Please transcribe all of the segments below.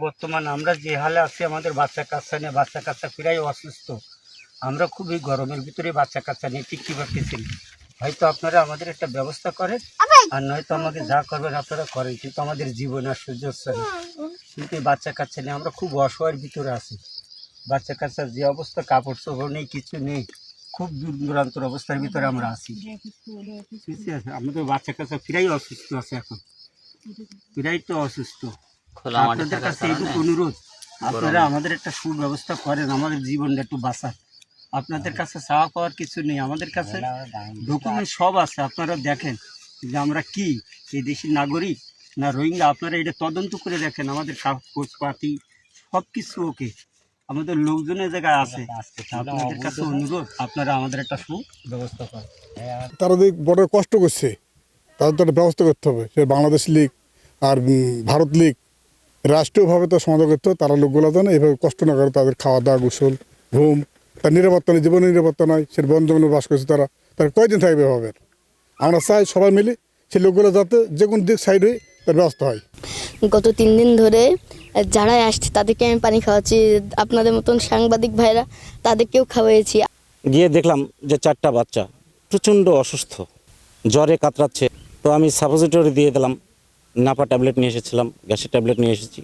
বর্তমান আমরা যে হালে আছি, আমাদের বাচ্চা কাচ্চা নিয়ে, বাচ্চা কাচ্চা প্রায় অসুস্থ। আমরা খুবই গরমের ভিতরে বাচ্চা কাচ্চা নিয়ে টিকতে পারতেছি না। হয়তো আপনারা আমাদের একটা ব্যবস্থা করেন, আর নয়তো আমাকে যা করবেন আপনারা করেন, কিন্তু আমাদের জীবন আর সহ্য হচ্ছে না। কিন্তু এই বাচ্চা কাচ্চা নিয়ে আমরা খুব অসহায়ের ভিতরে আছি। বাচ্চা কাচ্চার যে অবস্থা, কাপড় চোপড় নেই, কিছু নেই, খুব দূর দূরান্তর অবস্থার ভিতরে আমরা আছি। ঠিক আছে, আমাদের বাচ্চা কাচ্চা প্রায় অসুস্থ আছে, এখন প্রায় তো অসুস্থ। আপনাদের কাছে এইটুকু অনুরোধ, আপনারা আমাদের একটা সুব্যবস্থা করেন, আমাদের জীবনটা একটু বাঁচান। আপনাদের কাছে চাওয়া পাওয়ার কিছু নেই, আমাদের কাছে ডকুমেন্ট সব আছে। আপনারা দেখেন যে আমরা কি এই দেশের নাগরিক না রোহিঙ্গা, আপনারা এটা তদন্ত করে দেখেন। আমাদের কাগজপাতি সব কিছু ওকে, আমাদের লোকজনের জায়গায় আছে। আপনাদের কাছে অনুরোধ, আপনারা আমাদের একটা সুব্যবস্থা করেন। তারা যে বড় কষ্ট করছে, তাদের তো একটা ব্যবস্থা করতে হবে। সে বাংলাদেশ লীগ আর ভারত লীগ রাষ্ট্রীয়ভাবে তো সমাধান করতে হবে। তারা লোকগুলো যেন এইভাবে কষ্ট না করে, তাদের খাওয়া দাওয়া, গোসল, ঘুম, তার নিরাপত্তা নেই, জীবনের নিরাপত্তা নয়। সে বন জঙ্গলে বাস করছে, তারা কয়দিন থাকবে এভাবে? আমরা চাই সবাই মিলে সেই লোকগুলো যাতে যে কোনো দিক সাইডে তার ব্যবস্থা হয়। গত 3 দিন ধরে যারা আসছে তাদেরকে আমি পানি খাওয়াচ্ছি, আপনাদের মতন সাংবাদিক ভাইরা তাদেরকেও খাওয়াইছি। গিয়ে দেখলাম যে 4টা বাচ্চা প্রচণ্ড অসুস্থ, জ্বরে কাতরাচ্ছে। তো আমি সাপোজিটরি দিয়ে দিলাম, নাপা ট্যাবলেট নিয়ে এসেছিলাম, গ্যাসের ট্যাবলেট নিয়ে এসেছি,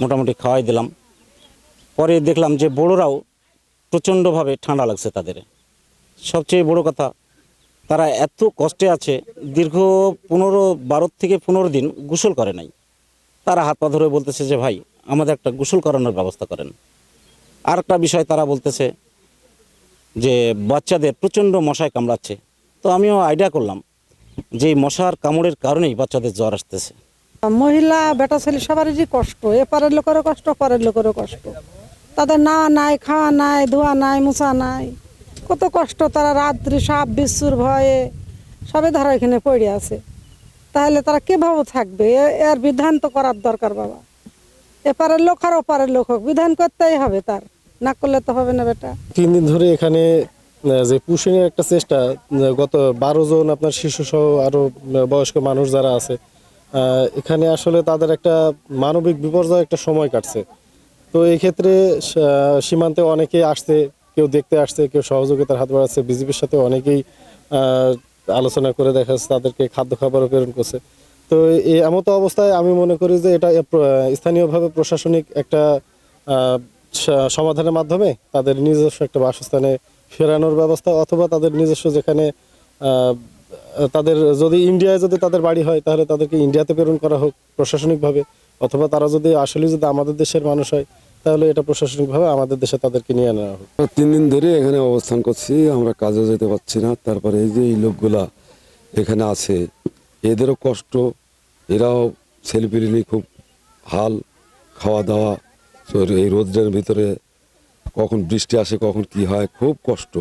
মোটামুটি খাওয়াই দিলাম। পরে দেখলাম যে বড়োরাও প্রচণ্ডভাবে ঠান্ডা লাগছে তাদের। সবচেয়ে বড় কথা, তারা এত কষ্টে আছে, দীর্ঘ 12 থেকে 15 দিন গোসল করে নাই। তারা হাত পা ধরে বলতেছে যে ভাই আমাদের একটা গোসল করানোর ব্যবস্থা করেন। আর একটা বিষয়, তারা বলতেছে যে বাচ্চাদের প্রচণ্ড মশায় কামড়াচ্ছে। তো আমিও আইডিয়া করলাম যে এই মশার কামড়ের কারণেই বাচ্চাদের জ্বর আসতেছে। মহিলা বেটা ছেলে সবারই কষ্ট, এপারের লোকেরও কষ্ট, পরের লোকেরও কষ্ট। তাদের নাওয়া নাই, খাওয়া নাই, ধোয়া নাই, মোছা নাই, কত কষ্ট। তারা রাত্রি সাপ বিচ্ছুর ভয়ে সবে ধরা এখানে পড়ে আছে। তাহলে তারা কিভাবে থাকবে? এর বিধান তো করার দরকার বাবা। এপারের লোক আর ওপারের লোক হোক, বিধান করতেই হবে, তার না করলে তো হবে না বেটা। 3 দিন ধরে এখানে যে পুষিংয়ের একটা চেষ্টা, গত 12 জন আপনার শিশু সহ আরো বয়স্ক মানুষ যারা আছে এখানে, আসলে তাদের একটা মানবিক বিপর্যয় একটা সময় কাটছে। তো এই ক্ষেত্রে সীমান্তে অনেকে আসছে, কেউ দেখতে আসছে, কেউ সহযোগিতার হাত বাড়াচ্ছে। বিজেপির সাথে অনেকেই আলোচনা করে দেখা যাচ্ছে তাদেরকে খাদ্য খাবারও প্রেরণ করছে। তো এই এমত অবস্থায় আমি মনে করি যে এটা স্থানীয়ভাবে প্রশাসনিক একটা সমাধানের মাধ্যমে তাদের নিজস্ব একটা বাসস্থানে ফেরানোর ব্যবস্থা, অথবা তাদের নিজস্ব যেখানে তাদের যদি ইন্ডিয়ায় যদি তাদের বাড়ি হয় তাহলে তাদেরকে ইন্ডিয়াতে প্রেরণ করা হোক প্রশাসনিকভাবে, অথবা তারা যদি আসলে যদি আমাদের দেশের মানুষ হয় তাহলে এটা প্রশাসনিকভাবে আমাদের দেশে তাদেরকে নিয়ে নেওয়া হোক। 3 দিন ধরে এখানে অবস্থান করছি, আমরা কাজে যেতে পারছি না। তারপরে এই যে এই লোকগুলা এখানে আছে, এদেরও কষ্ট, এরাও ছেলেপিলে নিয়ে খুব হাল, খাওয়া দাওয়া, এই রোদের ভিতরে কখন বৃষ্টি আসে, কখন কি হয়, খুব কষ্ট।